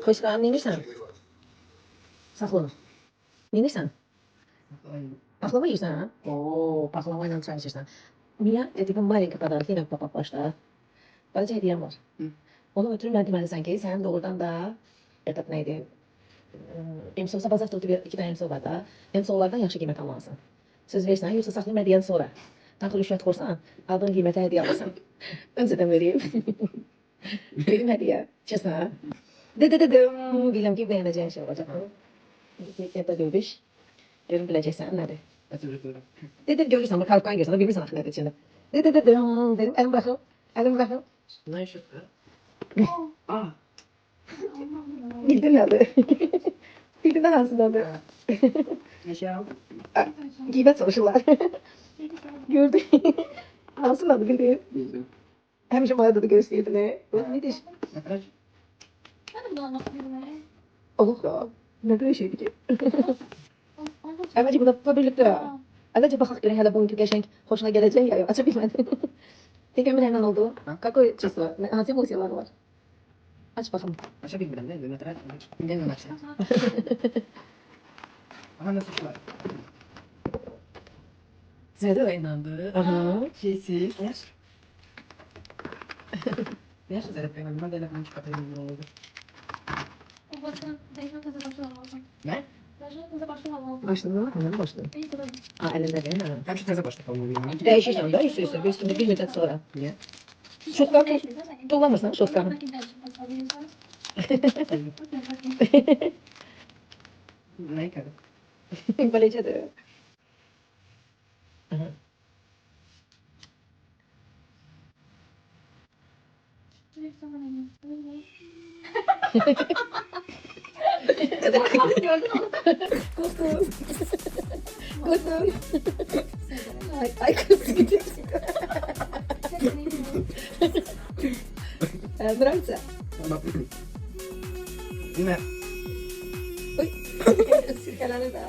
Koşkan neymişsen? Saklı. Neymişsen? Baklava yiyorsan ha? Oo, baklavayla çay içirsen. Mia dediğim malenka padancıyla başla. Bana hediyem var. Onu ötürü ben demeli ki sen doğrudan da yatak neydi? Emsolsa bazı tuttu iki tane emsol var da. Emsollardan yaxşı qiymət alansın. Söz versən, yoxsa saxlayım hədiyən sonra. Taxıl rüşvət korsan, aldığın qiymətə hədiyyə alasın. Öncədən vereyim. Benim hediye. Çesa. Dedim. Bilmem ki beğeneceğin şey olacak. Ya da görüş. Görün bileceksen nerede? Dedim görürsen bak kalkan görürsen bilirsen akıl edeceğini. Dedim elim bırakın. Elim bırakın. Ne yaşattı? Aa. Bildin adı. Bildin anasını adı. Yaşa. Gıybet çalışırlar. Gördün. Anasını adı bildin. Bildim. Hemşe bana da gösterdi ne? Nedir? Arkadaş. Allah ya. Ne böyle şeydi ki? Bence bu da birlikte. Bence bakak göre hele bugünkü geçenk hoşuna gelecek ya. Açabilmedin. Tek ömür hemen oldu. Какой число? Hangi emosiyalar var? Aç bakalım. Aşağı bilmeden ne? Ne taraf? Ne mi açsın? Aha nasıl şu var? Zede oynandı. Aha. Şeysiz. Ver. Ver şu zarf benim. Ben telefonu çıkartayım ne oldu? Ne? Başladın mı? Hemen başladın. Aa elinde değil mi? Ben şu teze başta kalmalıyım. Değişirsen de üstü bir üstünde bir müddet sonra. Niye? Şoktan kullanırsan şoktan. Ne kadar? Böylece de. Aha. Kustum. Kustum. Ay kustum. Nравится? Yine. Ой, сиркаланы да.